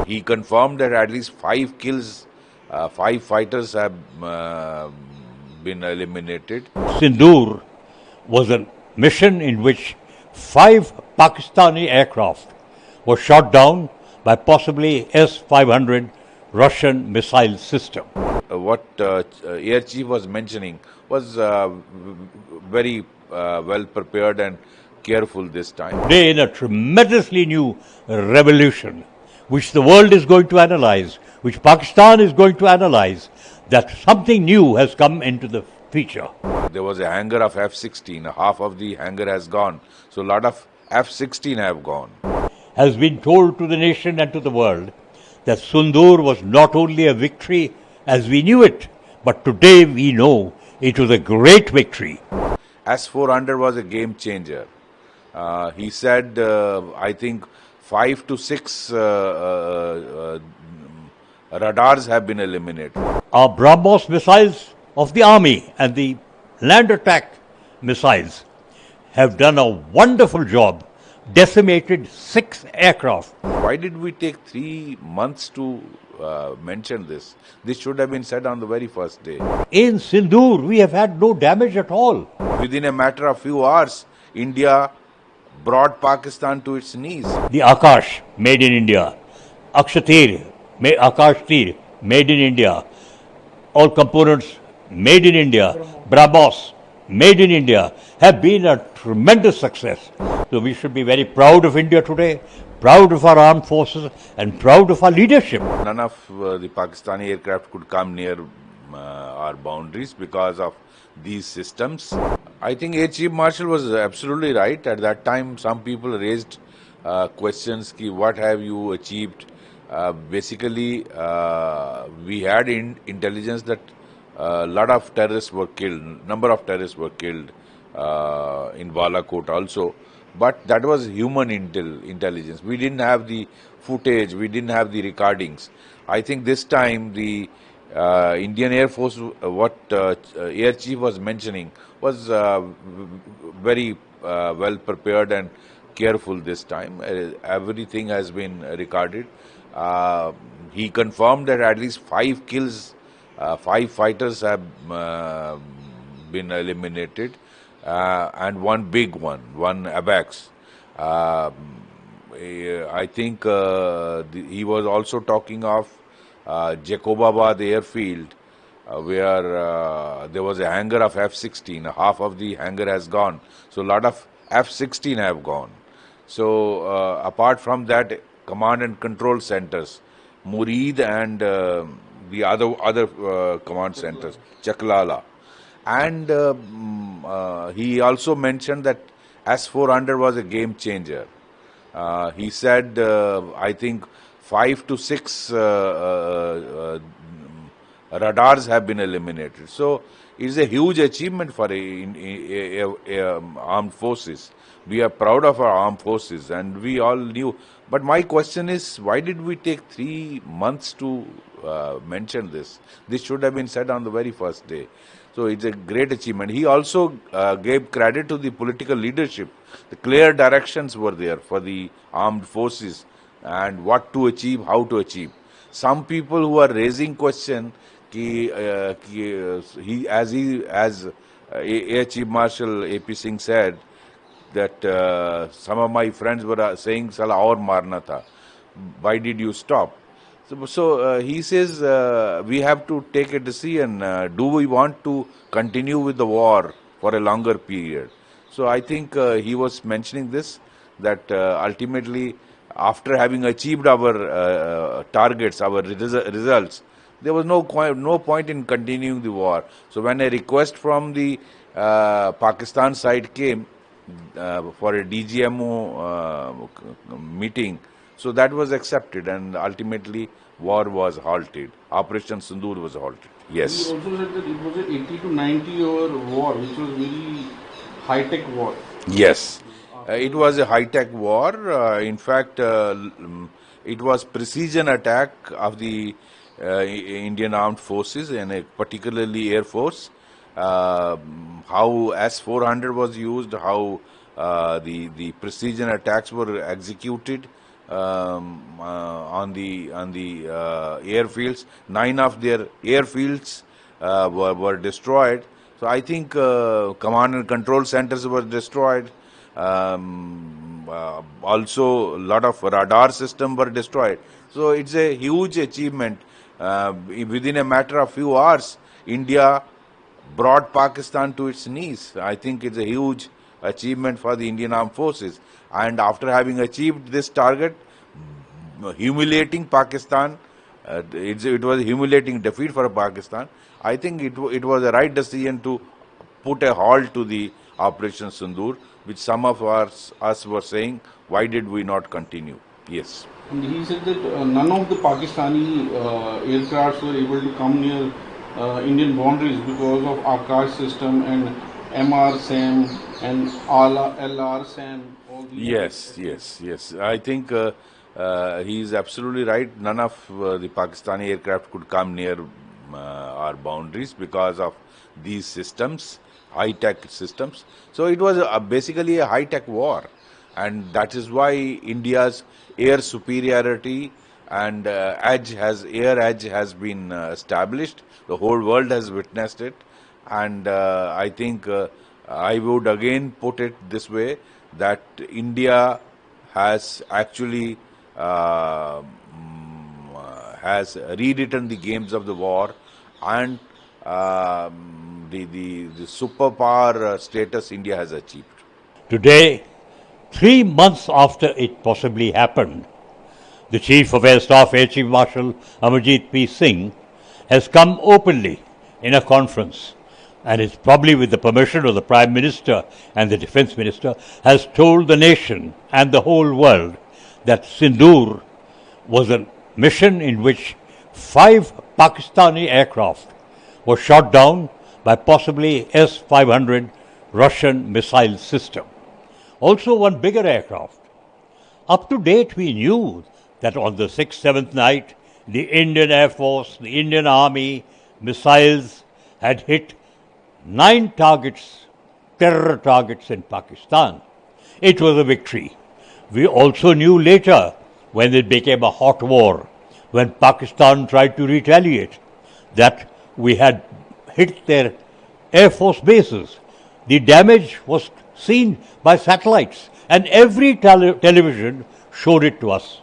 He confirmed that at least 5 fighters have been eliminated. Sindur was a mission in which 5 Pakistani aircraft were shot down by possibly S-500 Russian missile system. What Air Chief was mentioning was very well prepared and careful this time. Today, in a tremendously new revolution, which the world is going to analyze, which Pakistan is going to analyze, that something new has come into the feature. There was a hangar of F-16. Half of the hangar has gone. So a lot of F-16 have gone. Has been told to the nation and to the world that Sindoor was not only a victory as we knew it, but today we know it was a great victory. S-400 was a game changer. He said, I think 5 to 6 radars have been eliminated. Our BrahMos missiles of the army and the land attack missiles have done a wonderful job, decimated 6 aircraft. Why did we take 3 months to mention this? This should have been said on the very first day. In Sindoor, we have had no damage at all. Within a matter of few hours, India brought Pakistan to its knees. The Akash, made in India. Akshatir, Akash Tir, made in India. All components made in India. BrahMos, made in India, have been a tremendous success. So we should be very proud of India today, proud of our armed forces, and proud of our leadership. None of the Pakistani aircraft could come near our boundaries because of these systems. I think Air Chief Marshal was absolutely right. At that time, some people raised questions, ki what have you achieved? Basically, we had intelligence that a lot of terrorists were killed, number of terrorists were killed in Balakot also. But that was human intelligence. We didn't have the footage, we didn't have the recordings. I think this time the Indian Air Force, what Air Chief was mentioning, was very well prepared and careful this time. Everything has been recorded. He confirmed that at least 5 fighters have been eliminated. And one big one ABAX. I think he was also talking of Jacobabad airfield, where there was a hangar of F-16. Half of the hangar has gone. So a lot of F-16 have gone. So apart from that, command and control centers, Murid and the other command centers, Chaklala. And he also mentioned that S-400 was a game changer. He said, I think 5 to 6 radars have been eliminated. So it is a huge achievement for armed forces. We are proud of our armed forces, and we all knew. But my question is, why did we take 3 months to mention this? This should have been said on the very first day. So it's a great achievement. He also gave credit to the political leadership. The clear directions were there for the armed forces and what to achieve, how to achieve. Some people who are raising question, as Air Chief Marshal A.P. Singh said, that some of my friends were saying, "Sala aur marna tha. Why did you stop?" So he says, we have to take a decision. Do we want to continue with the war for a longer period? So I think he was mentioning this, that ultimately, after having achieved our targets, our results, there was no point in continuing the war. So when a request from the Pakistan side came for a DGMO meeting, so that was accepted, and ultimately war was halted. Operation Sindur was halted. Yes. He also said that it was an 80 to 90-hour war, which was very high-tech war. Yes. It was a high-tech war. In fact, it was precision attack of the Indian Armed Forces, and particularly Air Force. How S-400 was used, how the precision attacks were executed, airfields. 9 of their airfields were destroyed. So I think command and control centers were destroyed. Also, a lot of radar systems were destroyed. So it's a huge achievement. Within a matter of few hours, India brought Pakistan to its knees. I think it's a huge achievement for the Indian Armed Forces. And after having achieved this target, humiliating Pakistan, it was a humiliating defeat for Pakistan. I think it was the right decision to put a halt to the Operation Sindoor, which some of us were saying, why did we not continue? Yes. And he said that none of the Pakistani aircrafts were able to come near Indian boundaries because of Akash system and MR SAM and LR SAM. All these Yes. I think he is absolutely right. None of the Pakistani aircraft could come near our boundaries because of these systems, high-tech systems. So it was basically a high-tech war, and that is why India's air superiority and air edge has been established. The whole world has witnessed it, and I think I would again put it this way, that India has actually has rewritten the games of the war, and the superpower status India has achieved. Today, 3 months after it possibly happened, the Chief of Air Staff, Air Chief Marshal Amarjit P. Singh, has come openly in a conference, and it's probably with the permission of the Prime Minister and the Defence Minister, has told the nation and the whole world that Sindur was a mission in which 5 Pakistani aircraft were shot down by possibly S-500 Russian missile system. Also one bigger aircraft. Up to date we knew that on the 6th, 7th night, the Indian Air Force, the Indian Army missiles had hit 9 targets, terror targets in Pakistan. It was a victory. We also knew later, when it became a hot war, when Pakistan tried to retaliate, that we had hit their Air Force bases. The damage was seen by satellites, and every television showed it to us.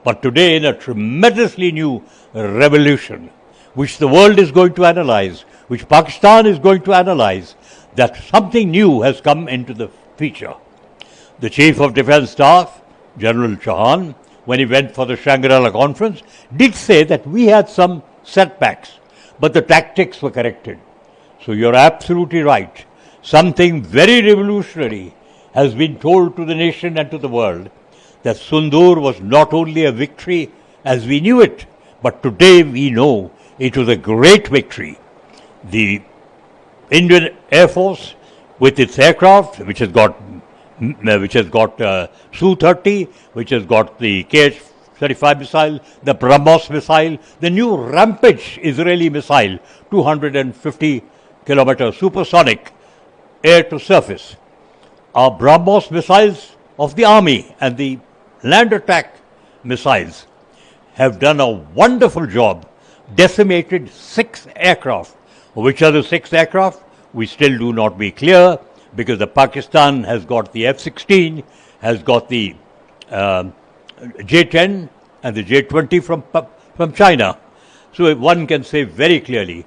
But today, in a tremendously new revolution, which the world is going to analyze, which Pakistan is going to analyze, that something new has come into the feature. The Chief of Defence Staff, General Chauhan, when he went for the Shangri-La conference, did say that we had some setbacks, but the tactics were corrected. So you're absolutely right. Something very revolutionary has been told to the nation and to the world, that Sindoor was not only a victory as we knew it, but today we know it was a great victory. The Indian Air Force, with its aircraft, which has got Su-30, which has got the KH-35 missile, the BrahMos missile, the new Rampage Israeli missile, 250 kilometer supersonic air to surface. Our BrahMos missiles of the army and the land attack missiles have done a wonderful job, decimated 6 aircraft. Which are the 6 aircraft? We still do not be clear, because the Pakistan has got the F-16, has got the J-10 and the J-20 from China. So one can say very clearly,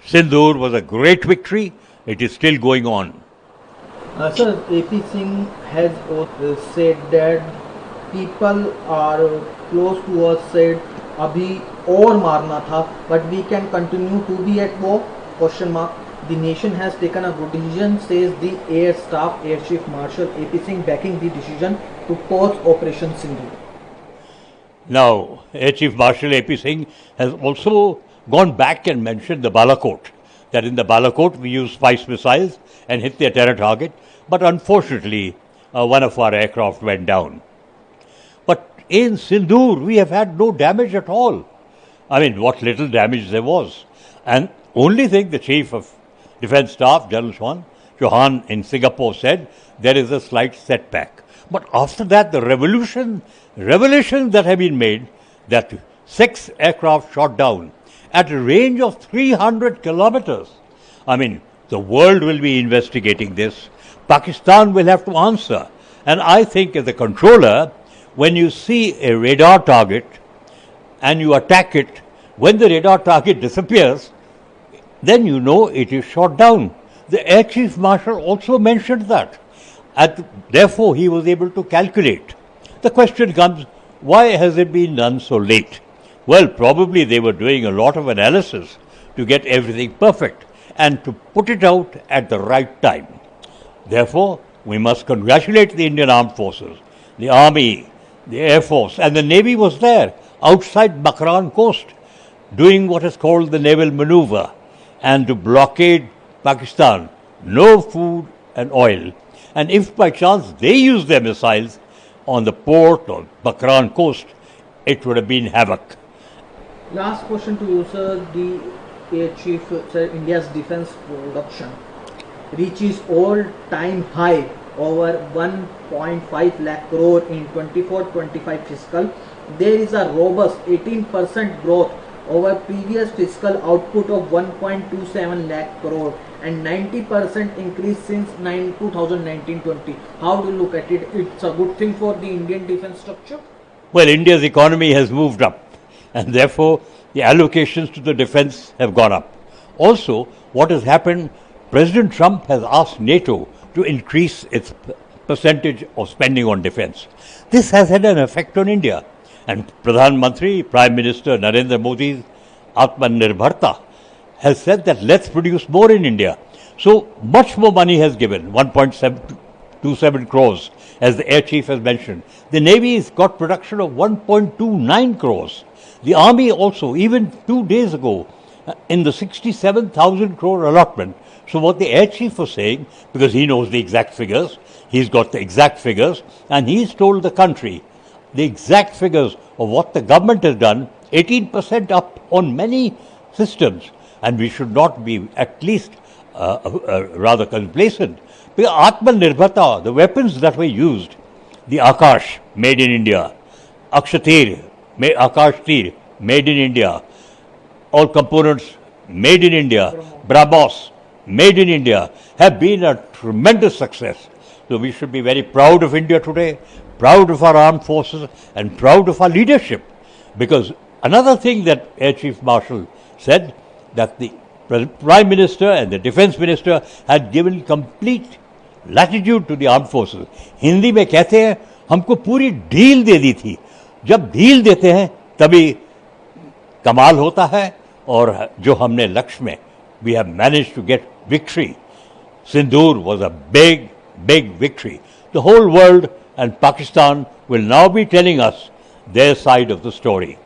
Sindoor was a great victory. It is still going on. Sir, AP Singh has said that people are close to us said abhi और मारना था, but we can continue to be at war? Question mark. The nation has taken a good decision, says the Air Staff Air Chief Marshal AP Singh, backing the decision to pause Operation Sindoor. Now, Air Chief Marshal AP Singh has also gone back and mentioned the Balakot, that in the Balakot we used Spice missiles and hit their terror target, but unfortunately one of our aircraft went down. But in Sindoor we have had no damage at all. I mean, what little damage there was. And only thing the Chief of Defence Staff, General Chauhan in Singapore said, there is a slight setback. But after that, the revelations that have been made, that 6 aircraft shot down at a range of 300 kilometers. I mean, the world will be investigating this. Pakistan will have to answer. And I think as a controller, when you see a radar target and you attack it, when the radar target disappears, then you know it is shot down. The Air Chief Marshal also mentioned that. Therefore, he was able to calculate. The question comes, why has it been done so late? Well, probably they were doing a lot of analysis to get everything perfect and to put it out at the right time. Therefore, we must congratulate the Indian Armed Forces, the Army, the Air Force, and the Navy was there outside Bakran coast doing what is called the naval maneuver and to blockade Pakistan. No food and oil. And if by chance they use their missiles on the port or Bakran coast, it would have been havoc. Last question to you, sir. The Air Chief, sir, India's defense production reaches all-time high over 1.5 lakh crore in 24-25 fiscal. There is a robust 18% growth over previous fiscal output of 1.27 lakh crore and 90% increase since 2019-20. How do you look at it? It's a good thing for the Indian defense structure? Well, India's economy has moved up and therefore the allocations to the defense have gone up. Also, what has happened, President Trump has asked NATO to increase its percentage of spending on defense. This has had an effect on India. And Pradhan Mantri, Prime Minister Narendra Modi's Atmanirbharta has said that let's produce more in India. So much more money has given, 1.27 crores, as the Air Chief has mentioned. The Navy has got production of 1.29 crores. The Army also, even 2 days ago, in the 67,000 crore allotment. So what the Air Chief was saying, because he knows the exact figures, he's got the exact figures, and he's told the country the exact figures of what the government has done, 18% up on many systems. And we should not be at least rather complacent. Because Atmanirbharta, the weapons that were used, the Akash, made in India, Akshatir, Akash Tir, made in India, all components made in India, BrahMos, made in India, have been a tremendous success. So we should be very proud of India today, proud of our armed forces, and proud of our leadership. Because another thing that Air Chief Marshal said, that the Prime Minister and the Defense Minister had given complete latitude to the armed forces. Hindi में कहते हैं, हमको पूरी ढील दे दी थी. जब ढील देते हैं, तभी कमाल होता है और जो हमने लक्ष्य में, we have managed to get victory. Sindur was a big victory. The whole world and Pakistan will now be telling us their side of the story.